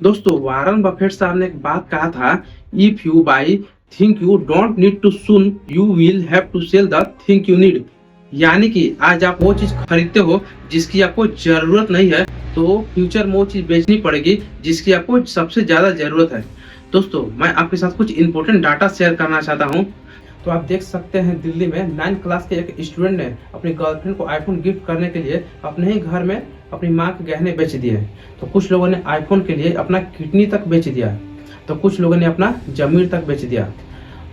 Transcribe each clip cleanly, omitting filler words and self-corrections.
दोस्तों, Warren Buffett साहब ने एक बात कहा था, if you buy things you don't need to soon you will have to sell the things you need. यानी कि आज आप वो चीज खरीदते हो जिसकी आपको जरूरत नहीं है, तो फ्यूचर में वो चीज बेचनी पड़ेगी जिसकी आपको सबसे ज्यादा जरूरत है। दोस्तों, मैं आपके साथ कुछ इंपॉर्टेंट डाटा शेयर करना चाहता हूँ। तो आप देख सकते हैं, दिल्ली में 9th क्लास के एक स्टूडेंट ने अपनी गर्लफ्रेंड को आईफोन गिफ्ट करने के लिए अपने ही घर में अपनी माँ के गहने बेच दिए। तो कुछ लोगों ने आईफोन के लिए अपना किडनी तक बेच दिया, तो कुछ लोगों ने अपना जमीन तक बेच दिया।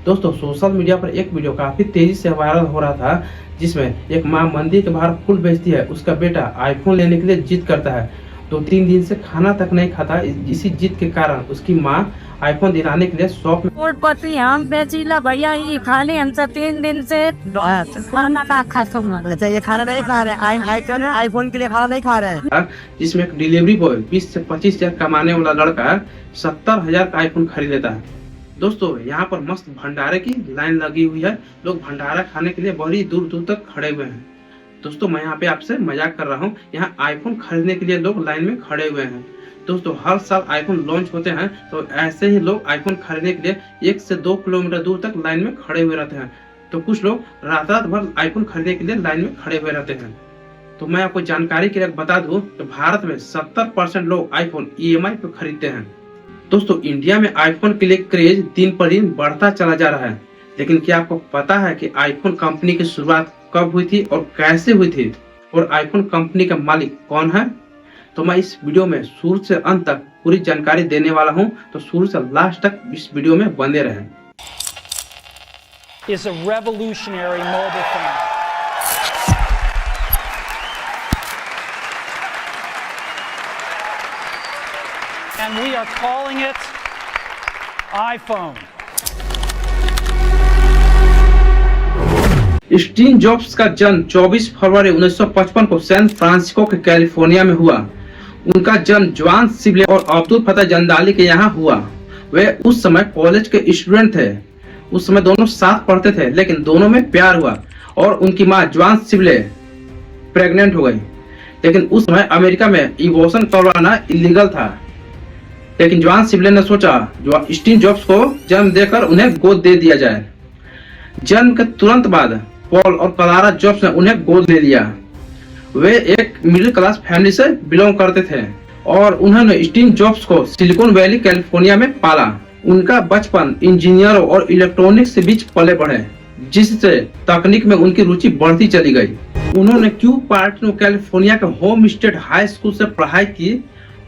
दोस्तों, सोशल मीडिया पर एक वीडियो काफी तेजी से वायरल हो रहा था, जिसमें एक माँ मंदिर के बाहर फूल बेचती है, उसका बेटा आईफोन लेने के लिए जिद करता है। 2-3 दिन से खाना तक नहीं खाता। इसी जिद के कारण उसकी माँ आईफोन दिलाने के लिए शॉप में करोड़पति हम बेचीला भैया, ये खाने हमसे 3 दिन से खाना का खत्म। अच्छा, ये खाना नहीं खा रहे, आईफोन के लिए खाना नहीं खा रहे हैं। जिसमें एक डिलीवरी बॉय 20 से 25 हजार कमाने वाला लड़का 70,000 का आईफोन खरीद लेता है। दोस्तों, यहाँ पर मस्त भंडारे की लाइन लगी हुई है। लोग भंडारा खाने के लिए बड़ी दूर दूर तक खड़े हुए हैं। दोस्तों, मैं यहाँ पे आपसे मजाक कर रहा हूँ, यहाँ आईफोन खरीदने के लिए लोग लाइन में खड़े हुए हैं। दोस्तों, हर साल आईफोन लॉन्च होते हैं, तो ऐसे ही लोग आईफोन खरीदने के लिए 1 से 2 किलोमीटर दूर तक लाइन में खड़े हुए रहते हैं। तो कुछ लोग रात रात भर आईफोन खरीदने के लिए लाइन में खड़े हुए रहते हैं। तो मैं आपको जानकारी के लिए बता दूं कि भारत में 70% लोग आईफोन ईएमआई पे खरीदते हैं। दोस्तों, इंडिया में आईफोन के लिए क्रेज दिन पर दिन बढ़ता चला जा रहा है। लेकिन क्या आपको पता है कि आईफोन कंपनी की शुरुआत कब हुई थी और कैसे हुई थी, और आईफोन कंपनी का मालिक कौन है? तो मैं इस वीडियो में शुरू से अंत तक पूरी जानकारी देने वाला हूं, तो शुरू से लास्ट तक इस वीडियो में बने रहें। is a revolutionary mobile phone. And we are calling it iPhone. Steve jobs का जन्म 24 फरवरी 1955 को सैन फ्रांसिस्को के कैलिफोर्निया में हुआ। उनका जन्म जॉन सिबले और अब्दुल फतेह जंदाली के यहाँ हुआ। वे उस समय कॉलेज के स्टूडेंट थे। उस समय दोनों साथ पढ़ते थे, लेकिन दोनों में प्यार हुआ और उनकी माँ जॉन सिबले प्रेग्नेंट हो गई। लेकिन उस समय अमेरिका में इवोशन करवाना इलीगल था। लेकिन जॉन सिबले ने सोचा स्टीव जॉब्स को जन्म देकर उन्हें गोद दे दिया जाए। जन्म के तुरंत बाद पॉल और क्लारा जॉब्स ने उन्हें गोद ले लिया। वे एक मिडिल क्लास फैमिली से बिलोंग करते थे और उन्होंने स्टीव जॉब्स को सिलिकॉन वैली कैलिफोर्निया में पाला। उनका बचपन इंजीनियरों और इलेक्ट्रॉनिक्स के बीच पले बढ़े, जिससे तकनीक में उनकी रुचि बढ़ती चली गई। उन्होंने क्यू पार्टिनो कैलिफोर्निया के होम स्टेट हाई स्कूल से पढ़ाई की।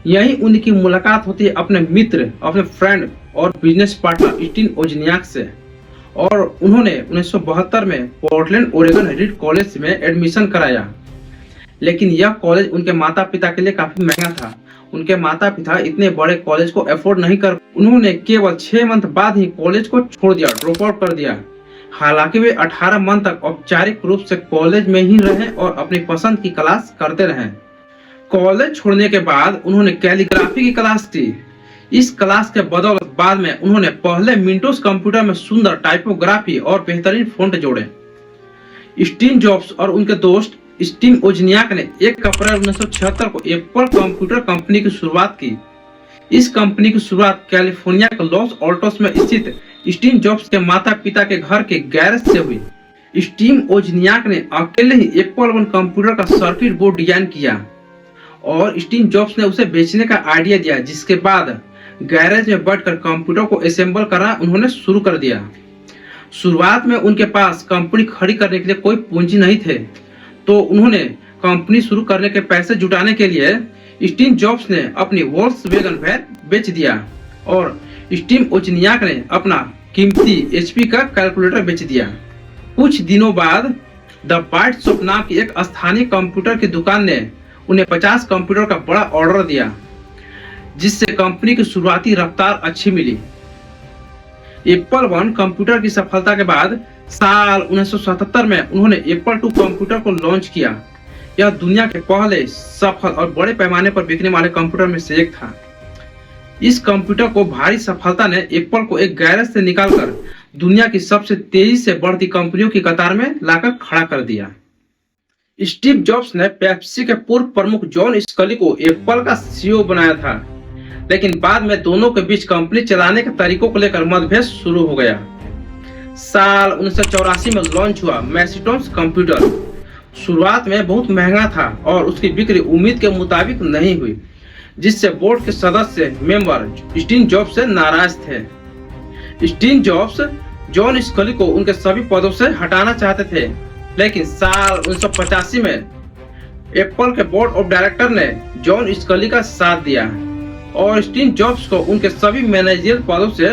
यहीं उनकी मुलाकात होती है अपने मित्र, अपने फ्रेंड और बिजनेस पार्टनर स्टीव ओजनियाक से, और उन्होंने 1972 में पोर्टलैंड ओरेगन रीड कॉलेज में एडमिशन कराया। लेकिन यह कॉलेज उनके माता पिता के लिए काफी महंगा था। उनके माता पिता इतने बड़े कॉलेज को अफोर्ड नहीं कर, उन्होंने केवल 6 मंथ बाद ही कॉलेज को छोड़ दिया, ड्रॉप आउट कर दिया। हालांकि वे 18 मंथ तक औपचारिक रूप से कॉलेज में ही रहे और अपनी पसंद की क्लास करते रहे। कॉलेज छोड़ने के बाद उन्होंने कैलीग्राफी की क्लास की। इस क्लास के बदौलत बाद में उन्होंने पहले मिंटोस कंप्यूटर में सुंदर टाइपोग्राफी और बेहतरीन फॉन्ट जोड़े। स्टीव जॉब्स और उनके दोस्त स्टीव ओजनियाक ने 1 अप्रैल 1976 को एप्पल कंप्यूटर कंपनी की शुरुआत की। इस कंपनी की शुरुआत कैलिफोर्निया के लॉस ऑल्टोस में स्थित स्टीव जॉब्स के माता पिता के घर के गैरेज से हुई। स्टीव ओजनियाक ने अकेले ही एप्पल 1 कंप्यूटर का सर्किट बोर्ड डिजाइन किया और स्टीव जॉब्स ने उसे बेचने का आइडिया दिया, जिसके बाद गैरेज में बैठकर कंप्यूटर को असेंबल करना उन्होंने शुरू कर दिया। शुरुआत में उनके पास कंपनी खड़ी करने के लिए कोई पूंजी नहीं थे, तो उन्होंने कंपनी शुरू करने के पैसे जुटाने के लिए स्टीव जॉब्स ने अपनी वोल्क्सवैगन वैन बेच दिया और स्टीव ओजनियाक ने अपना कीमती एचपी का कैलकुलेटर बेच दिया। कुछ दिनों बाद द बाइट शॉप नाम की एक स्थानीय कंप्यूटर की दुकान ने उन्हें 50 कंप्यूटर का बड़ा ऑर्डर दिया, जिससे कंपनी की शुरुआती रफ्तार अच्छी मिली। एप्पल 1 कंप्यूटर की सफलता के बाद साल 1977 में उन्होंने एप्पल 2 कंप्यूटर को लॉन्च किया। यह दुनिया के पहले सफल और बड़े पैमाने पर बिकने वाले कंप्यूटर में से एक था। इस कंप्यूटर को भारी सफलता ने एप्पल को एक गैरेज से निकालकर दुनिया की सबसे तेजी से बढ़ती कंपनियों की कतार में लाकर खड़ा कर दिया। स्टीव जॉब्स ने पेप्सी के पूर्व प्रमुख जॉन स्कली को एप्पल का सीईओ बनाया था। लेकिन बाद में दोनों के बीच कंपनी चलाने के तरीकों को लेकर मतभेद शुरू हो गया। साल 1984 में लॉन्च हुआ मैकिन्टोश कंप्यूटर। शुरुआत में बहुत महंगा था और उसकी बिक्री उम्मीद के मुताबिक नहीं हुई, जिससे बोर्ड के सदस्य मेंबर स्टीव जॉब्स से नाराज थे। स्टीव जॉब्स जॉन स्कली को उनके सभी पदों से हटाना चाहते थे, लेकिन साल 1985 में एप्पल के बोर्ड ऑफ डायरेक्टर ने जॉन स्कली का साथ दिया और स्टीव जॉब्स को उनके सभी मैनेजरियल पदों से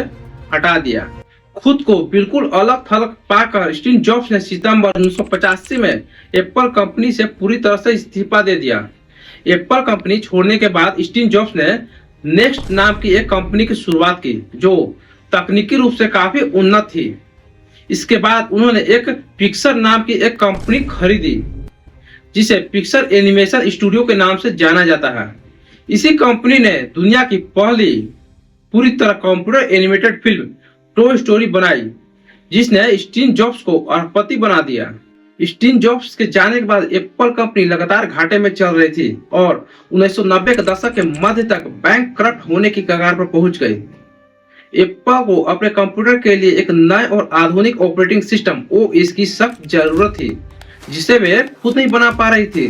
हटा दिया। खुद को बिल्कुल अलग थलग पाकर स्टीव जॉब्स ने सितंबर 1985 में एप्पल कंपनी से पूरी तरह से इस्तीफा दे दिया। एप्पल कंपनी छोड़ने के बाद स्टीव जॉब्स ने नेक्स्ट नाम की एक कंपनी की शुरुआत की, जो तकनीकी रूप से काफी उन्नत थी। इसके बाद उन्होंने एक पिक्सर नाम की एक कंपनी खरीदी, जिसे पिक्सर एनिमेशन स्टूडियो के नाम से जाना जाता है। इसी कंपनी ने दुनिया की पहली पूरी तरह computer animated film toy story बनाई, जिसने स्टीव जॉब्स को अरबपति बना दिया। स्टीव जॉब्स के जाने के बाद एप्पल कंपनी लगातार घाटे में चल रही थी और 1990 के दशक के मध्य तक बैंकक्रप्ट होने की कगार पर पहुंच गई। एप्पल को अपने कंप्यूटर के लिए एक नए और आधुनिक ऑपरेटिंग सिस्टम OS की सख्त जरूरत थी, जिसे वे खुद नहीं बना पा रही थी।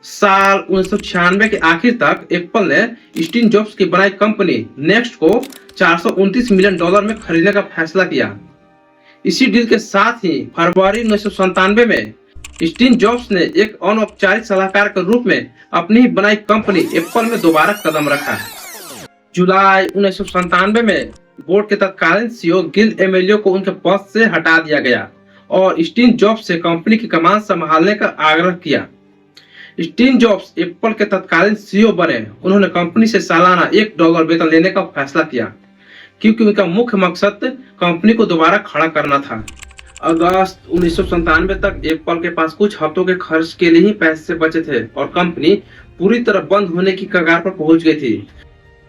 साल 1996 के आखिर तक एप्पल ने स्टीव जॉब्स की बनाई कंपनी नेक्स्ट को $429 मिलियन में खरीदने का फैसला किया। इसी डील के साथ ही फरवरी 1997 में स्टीव जॉब्स ने एक अनौपचारिक सलाहकार के रूप में अपनी ही बनाई कंपनी एप्पल में दोबारा कदम रखा। जुलाई 1997 में बोर्ड के तत्कालीन CEO गिल एमेलियो को उनके पद से हटा दिया गया और स्टीव जॉब्स से कंपनी की कमान संभालने का आग्रह किया। स्टीव जॉब्स एप्पल के तत्कालीन CEO बने। उन्होंने कंपनी से सालाना $1 वेतन लेने का फैसला किया, क्योंकि उनका मुख्य मकसद कंपनी को दोबारा खड़ा करना था। अगस्त 1997 तक एप्पल के पास कुछ हफ्तों के खर्च के लिए ही पैसे बचे थे और कंपनी पूरी तरह बंद होने की कगार पर पहुंच गई थी।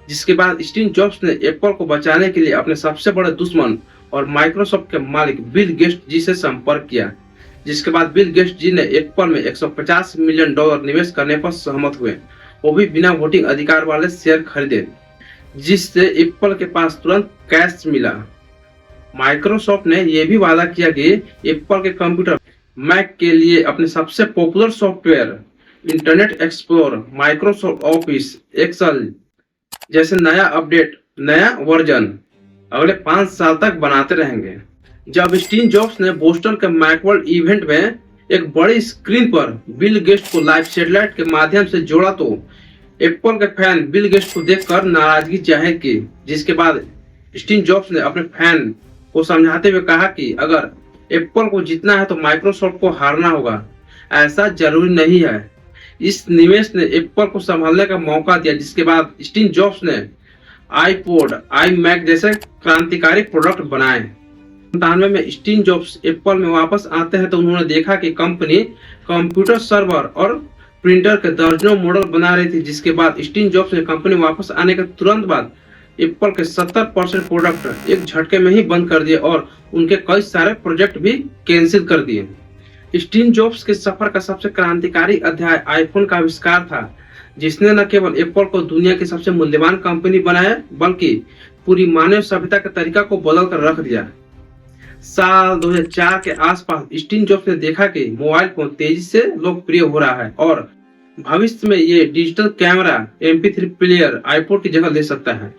जिसके बाद स्टीव जॉब्स ने एप्पल को बचाने के लिए अपने सबसे बड़े दुश्मन और माइक्रोसॉफ्ट के मालिक बिल गेट्स जी से संपर्क किया, जिसके बाद बिल गेट्स जी ने एप्पल में $150 मिलियन निवेश करने पर सहमत हुए, वो भी बिना वोटिंग अधिकार वाले शेयर खरीदे, जिससे एप्पल के पास तुरंत कैश मिला। माइक्रोसॉफ्ट ने यह भी वादा किया कि एप्पल के कंप्यूटर मैक के लिए अपने सबसे popular software Internet Explorer, Microsoft Office Excel जैसे नया अपडेट, नया वर्जन अगले 5 साल तक बनाते रहेंगे। जब स्टीव जॉब्स ने बोस्टन के मैकवर्ल्ड इवेंट में एक बड़ी स्क्रीन पर बिल गेट्स को लाइव सैटेलाइट के माध्यम से जोड़ा, तो एप्पल के फैन बिल गेट्स को देखकर नाराजगी जाहिर की, जिसके बाद स्टीव जॉब्स ने अपने फैन को समझाते हुए कहा कि अगर एप्पल को जीतना है तो माइक्रोसॉफ्ट को हारना होगा, ऐसा जरूरी नहीं है। इस निवेश ने एप्पल को संभालने का मौका दिया, जिसके बाद स्टीव जॉब्स ने आईपॉड, आईमैक जैसे क्रांतिकारी प्रोडक्ट बनाए। 97 में स्टीव जॉब्स एप्पल में वापस आते हैं तो उन्होंने देखा कि कंपनी कंप्यूटर सर्वर और प्रिंटर के दर्जनों मॉडल बना रही थी, जिसके बाद स्टीव जॉब्स ने कंपनी वापस आने के तुरंत बाद एप्पल के 70% प्रोडक्ट एक झटके में ही बंद कर दिए और उनके कई सारे प्रोजेक्ट भी कैंसिल कर दिए। स्टीव जॉब्स के सफर का सबसे क्रांतिकारी अध्याय आईफोन का आविष्कार था, जिसने न केवल एप्पल को दुनिया की सबसे मूल्यवान कंपनी बनाया, बल्कि पूरी मानव सभ्यता के तरीका को बदल कर रख दिया। साल 2004 के आसपास स्टीव जॉब्स ने देखा कि मोबाइल फोन तेजी से लोकप्रिय हो रहा है और भविष्य में ये digital camera, MP3 player, iPod की जगह ले सकता है।